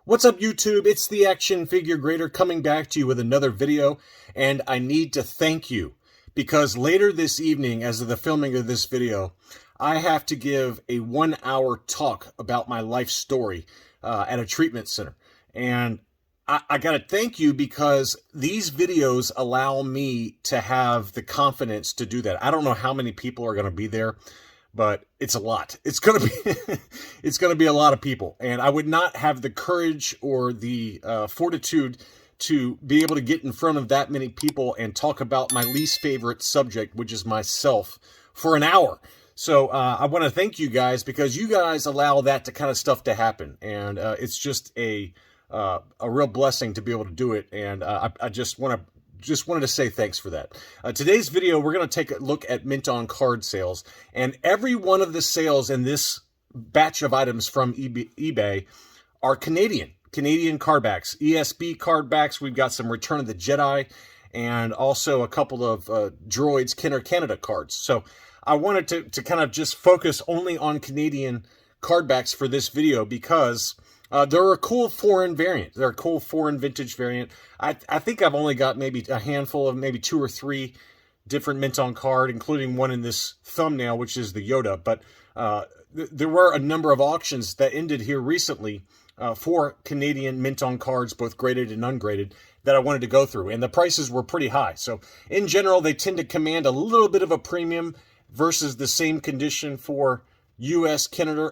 What's up, YouTube? It's the Action Figure Grader coming back to you with another video, and I need to thank you because later this evening, as of the filming of this video, I have to give a 1-hour talk about my life story at a treatment center. And I got to thank you because these videos allow me to have the confidence to do that. I don't know how many people are going to be there, but it's a lot. It's going to be it's going to be a lot of people, and I would not have the courage or the fortitude to be able to get in front of that many people and talk about my least favorite subject, which is myself, for an hour. So I want to thank you guys because you guys allow that kind of stuff to happen, and it's just a real blessing to be able to do it. And I just wanted to say thanks for that. Today's video, we're going to take a look at mint on card sales, and every one of the sales in this batch of items from eBay are Canadian card backs, ESB card backs. We've got some Return of the Jedi and also a couple of Droids Canada cards. So I wanted to kind of just focus only on Canadian card backs for this video because they're a cool foreign variant. They're a cool foreign vintage variant. I think I've only got maybe a handful of maybe 2 or 3 different mint on card, including one in this thumbnail, which is the Yoda. But there were a number of auctions that ended here recently for Canadian mint on cards, both graded and ungraded, that I wanted to go through. And the prices were pretty high. So in general, they tend to command a little bit of a premium versus the same condition for U.S. Kenner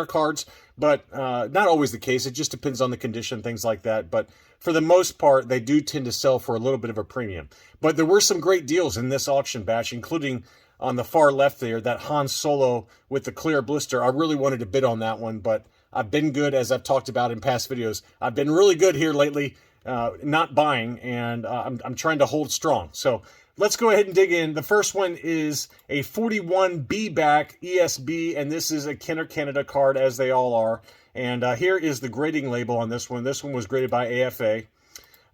cards, but not always the case. It just depends on the condition, things like that. But for the most part, they do tend to sell for a little bit of a premium. But there were some great deals in this auction batch, including on the far left there, that Han Solo with the clear blister. I really wanted to bid on that one, but I've been good, as I've talked about in past videos. I've been really good here lately, not buying, and I'm trying to hold strong. So let's go ahead and dig in. The first one is a 41B back ESB, and this is a Kenner Canada card, as they all are. And here is the grading label on this one. This one was graded by AFA.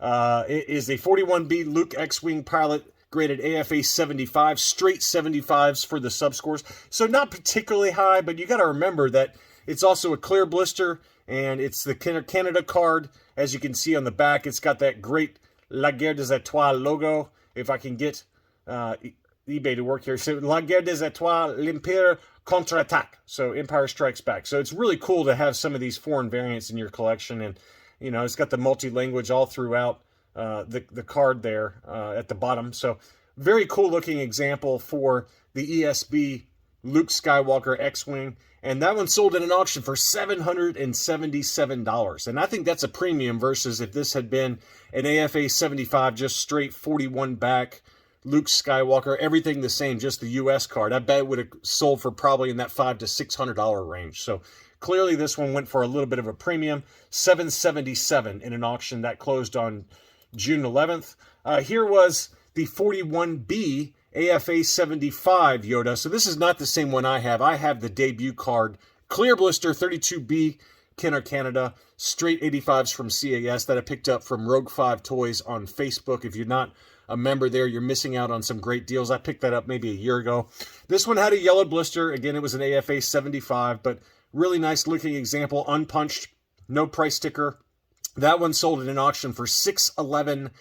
It is a 41B Luke X-Wing pilot, graded AFA 75, straight 75s for the subscores. So not particularly high, but you got to remember that it's also a clear blister, and it's the Kenner Canada card. As you can see on the back, it's got that great La Guerre des Étoiles logo. If I can get eBay to work here. So, La Guerre des Étoiles, l'Empire contre-attaque. So, Empire Strikes Back. So, it's really cool to have some of these foreign variants in your collection. And, you know, it's got the multi-language all throughout the card there at the bottom. So, very cool looking example for the ESB Luke Skywalker X-Wing. And that one sold in an auction for $777. And I think that's a premium versus if this had been an AFA 75, just straight 41 back, Luke Skywalker, everything the same, just the US card. I bet it would have sold for probably in that $500 to $600 range. So clearly this one went for a little bit of a premium, $777 in an auction that closed on June 11th. Here was the 41B AFA 75 Yoda. So this is not the same one I have. I have the debut card, clear blister 32B Kenner Canada, straight 85s from CAS that I picked up from Rogue 5 Toys on Facebook. If you're not a member there, you're missing out on some great deals. I picked that up maybe a year ago. This one had a yellow blister. Again, it was an AFA 75, but really nice looking example, unpunched, no price sticker. That one sold at an auction for $611.99.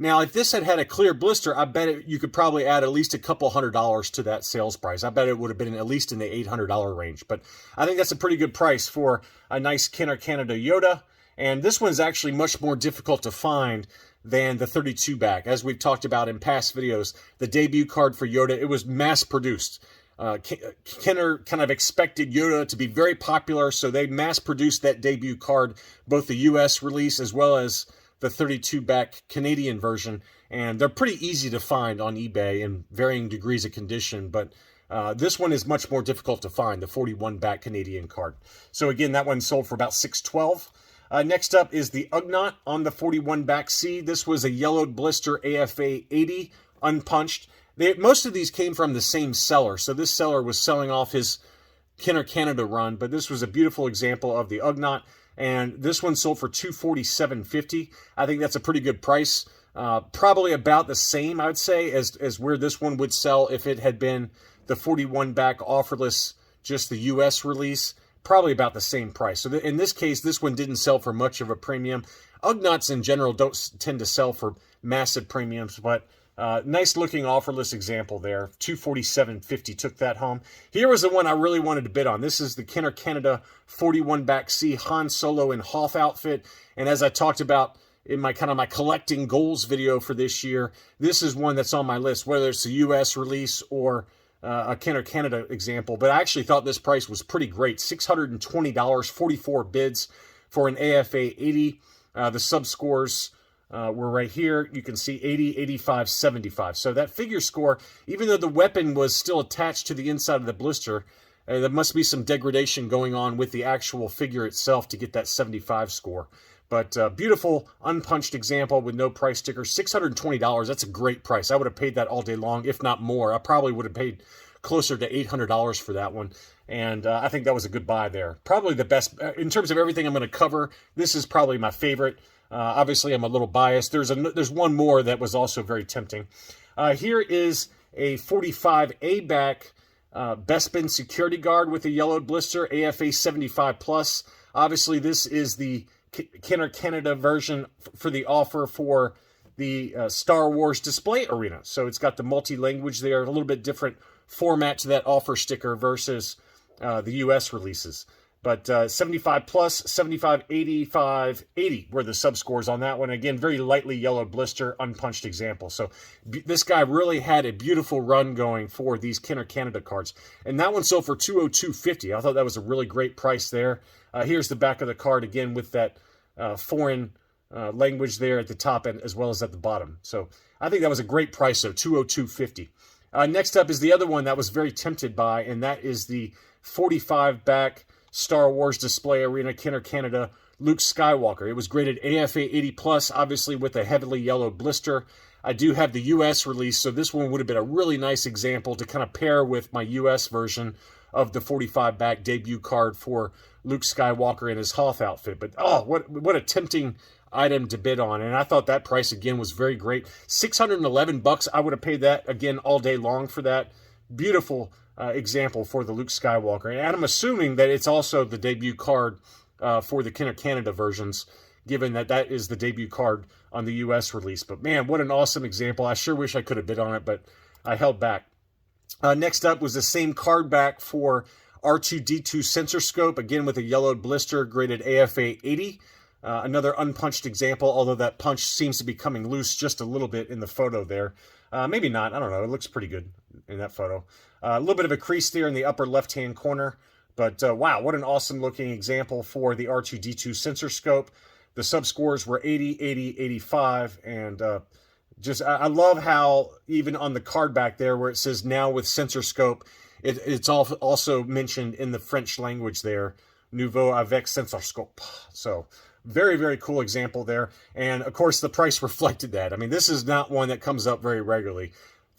Now, if this had a clear blister, I bet you could probably add at least a couple $100 to that sales price. I bet it would have been at least in the $800 range. But I think that's a pretty good price for a nice Kenner Canada Yoda. And this one's actually much more difficult to find than the 32 back. As we've talked about in past videos, the debut card for Yoda, it was mass-produced. Kenner kind of expected Yoda to be very popular, so they mass-produced that debut card, both the US release as well as the 32 back Canadian version, and they're pretty easy to find on eBay in varying degrees of condition, but this one is much more difficult to find, the 41 back Canadian card. So again, that one sold for about $612. Next up is the Ugnaught on the 41 back C. This was a yellowed blister AFA 80, unpunched. Most of these came from the same seller, so this seller was selling off his Kenner Canada run, but this was a beautiful example of the Ugnaught. And this one sold for $247.50. I think that's a pretty good price. Probably about the same, I would say, as where this one would sell if it had been the 41 back offerless, just the US release. probably about the same price. So in this case, this one didn't sell for much of a premium. Ugnaughts in general don't tend to sell for massive premiums, but nice looking offerless example there. $247.50 took that home. Here was the one I really wanted to bid on. This is the Kenner Canada 41 back C Han Solo and Hoth outfit. And as I talked about in my my collecting goals video for this year, this is one that's on my list, whether it's a US release or a Kenner Canada example. But I actually thought this price was pretty great. $620, 44 bids for an AFA 80. The sub scores were right here. You can see 80, 85, 75. So that figure score, even though the weapon was still attached to the inside of the blister, there must be some degradation going on with the actual figure itself to get that 75 score. But beautiful unpunched example with no price sticker. $620, that's a great price. I would have paid that all day long, if not more. I probably would have paid closer to $800 for that one. And I think that was a good buy there. Probably the best, in terms of everything I'm going to cover, this is probably my favorite. Obviously, I'm a little biased. There's one more that was also very tempting. Here is a 45A back Bespin security guard with a yellowed blister, AFA 75+. Obviously, this is the Kenner Canada version for the offer for the Star Wars display arena. So it's got the multi-language there, a little bit different format to that offer sticker versus the US releases. But 75+, 75, 85, 80 were the sub-scores on that one. Again, very lightly yellowed blister, unpunched example. So this guy really had a beautiful run going for these Kenner Canada cards. And that one sold for $202.50. I thought that was a really great price there. Here's the back of the card, again, with that foreign language there at the top and as well as at the bottom. So I think that was a great price, though, $202.50. Next up is the other one that was very tempted by, and that is the 45 back Star Wars display arena Kenner Canada Luke Skywalker. It was graded AFA 80+, obviously with a heavily yellowed blister. I do have the US release, so this one would have been a really nice example to kind of pair with my US version of the 45 back debut card for Luke Skywalker in his Hoth outfit. But oh, what a tempting item to bid on. And I thought that price again was very great. $611. I would have paid that again all day long for that. Beautiful example for the Luke Skywalker. And I'm assuming that it's also the debut card for the Kenner Canada versions, given that that is the debut card on the US release. But man, what an awesome example. I sure wish I could have bid on it, but I held back. Next up was the same card back for R2-D2 sensor scope, again with a yellowed blister, graded AFA 80. Another unpunched example, although that punch seems to be coming loose just a little bit in the photo there. Maybe not, I don't know, it looks pretty good in that photo. A little bit of a crease there in the upper left-hand corner, but wow, what an awesome looking example for the R2-D2 sensor scope. The sub-scores were 80, 80, 85, and I love how even on the card back there where it says now with sensor scope, it's also mentioned in the French language there, nouveau avec sensor scope. So very, very cool example there. And of course, the price reflected that. I mean, this is not one that comes up very regularly.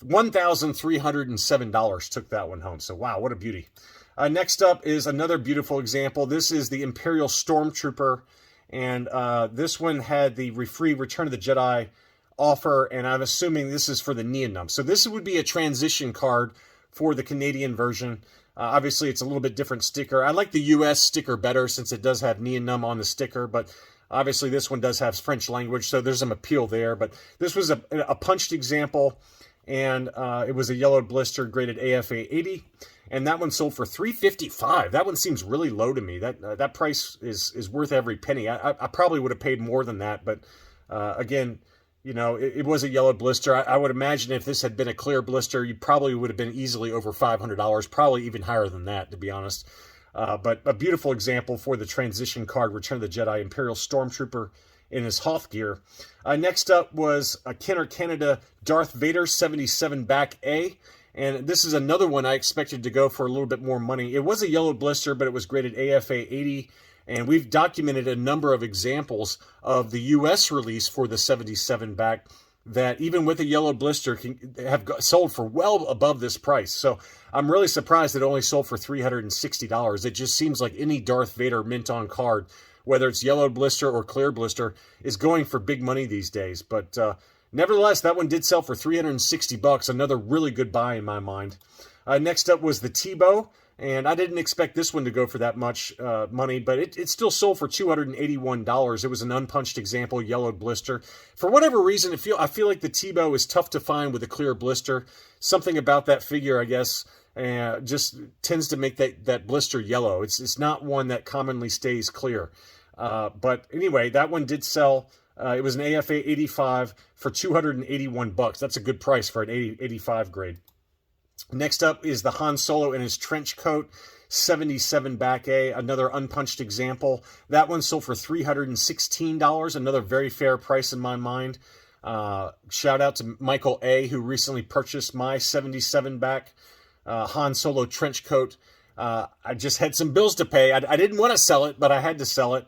$1,307 took that one home. So wow, what a beauty. Next up is another beautiful example. This is the Imperial Stormtrooper. And this one had the free Return of the Jedi offer. And I'm assuming this is for the Neonum. So this would be a transition card for the Canadian version. Obviously, it's a little bit different sticker. I like the US sticker better since it does have Neonum on the sticker, but obviously this one does have French language, so there's some appeal there. But this was a punched example, and it was a yellowed blister graded AFA 80, and that one sold for $355. That one seems really low to me. That price is worth every penny. I probably would have paid more than that, but again, you know, it was a yellow blister. I would imagine if this had been a clear blister, you probably would have been easily over $500, probably even higher than that, to be honest. But a beautiful example for the transition card, Return of the Jedi Imperial Stormtrooper in his Hoth gear. Next up was a Kenner Canada Darth Vader 77 back A. And this is another one I expected to go for a little bit more money. It was a yellow blister, but it was graded AFA 80. And we've documented a number of examples of the US release for the 77 back that even with a yellow blister can have sold for well above this price. So I'm really surprised it only sold for $360. It just seems like any Darth Vader mint on card, whether it's yellow blister or clear blister, is going for big money these days. But nevertheless, that one did sell for $360. Another really good buy in my mind. Next up was the Tebow. And I didn't expect this one to go for that much money, but it still sold for $281. It was an unpunched example, yellowed blister. For whatever reason, I feel like the Tebow is tough to find with a clear blister. Something about that figure, I guess, just tends to make that blister yellow. It's not one that commonly stays clear. But anyway, that one did sell. It was an AFA 85 for $281. That's a good price for an 85 grade. Next up is the Han Solo in his trench coat, 77 back A, another unpunched example. That one sold for $316, another very fair price in my mind. Shout out to Michael A., who recently purchased my 77 back Han Solo trench coat. I just had some bills to pay. I didn't want to sell it, but I had to sell it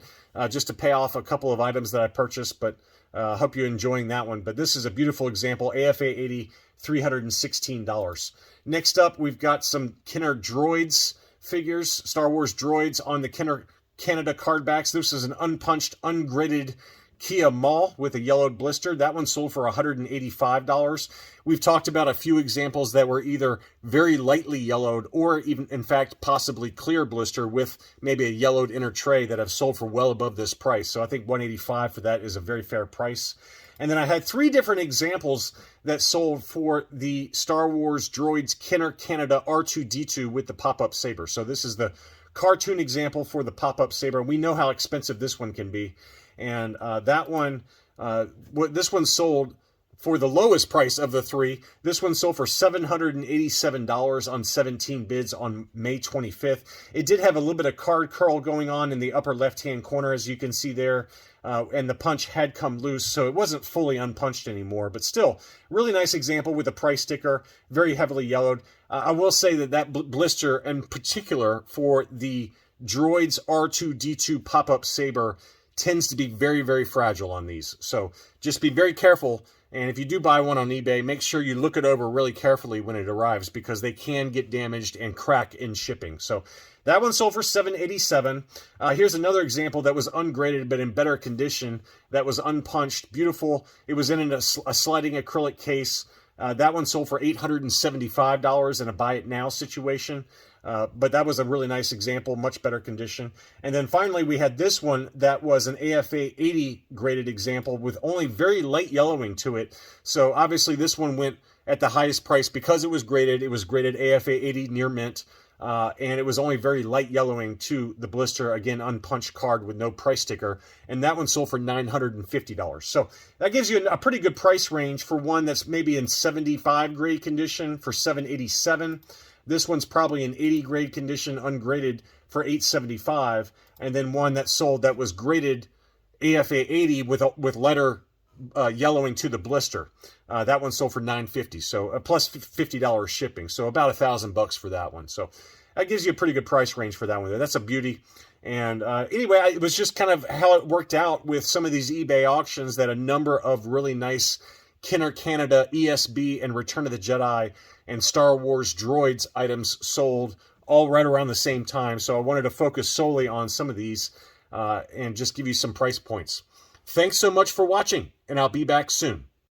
just to pay off a couple of items that I purchased, but I hope you're enjoying that one. But this is a beautiful example, AFA 80, $316. Next up, we've got some Kenner Droids figures, Star Wars Droids on the Kenner Canada card backs. This is an unpunched, ungraded Kia Mall with a yellowed blister. That one sold for $185. We've talked about a few examples that were either very lightly yellowed or even, in fact, possibly clear blister with maybe a yellowed inner tray that have sold for well above this price. So I think $185 for that is a very fair price. And then I had three different examples that sold for the Star Wars Droids Kenner Canada R2-D2 with the pop-up saber. So this is the cartoon example for the pop-up saber. We know how expensive this one can be. And this one sold for the lowest price of the three. This one sold for $787 on 17 bids on May 25th. It did have a little bit of card curl going on in the upper left-hand corner, as you can see there. And the punch had come loose, so it wasn't fully unpunched anymore. But still, really nice example with a price sticker, very heavily yellowed. I will say that blister, in particular for the Droids R2-D2 pop-up saber, tends to be very, very fragile on these. So just be very careful. And if you do buy one on eBay, make sure you look it over really carefully when it arrives, because they can get damaged and crack in shipping. So that one sold for $787. Here's another example that was ungraded but in better condition, that was unpunched. Beautiful. It was in a sliding acrylic case. That one sold for $875 in a buy it now situation. But that was a really nice example, much better condition. And then finally, we had this one that was an AFA 80 graded example with only very light yellowing to it. So obviously this one went at the highest price because it was graded. It was graded AFA 80 near mint. And it was only very light yellowing to the blister, again, unpunched card with no price sticker. And that one sold for $950. So that gives you a pretty good price range for one that's maybe in 75 grade condition for $787. This one's probably in 80 grade condition, ungraded, for $875. And then one that sold that was graded AFA 80 with letter yellowing to the blister. That one sold for $950, so plus $50 shipping, so about $1,000 for that one. So that gives you a pretty good price range for that one. That's a beauty. And anyway, it was just kind of how it worked out with some of these eBay auctions, that a number of really nice Kenner Canada, ESB, and Return of the Jedi and Star Wars Droids items sold all right around the same time. So I wanted to focus solely on some of these and just give you some price points. Thanks so much for watching, and I'll be back soon.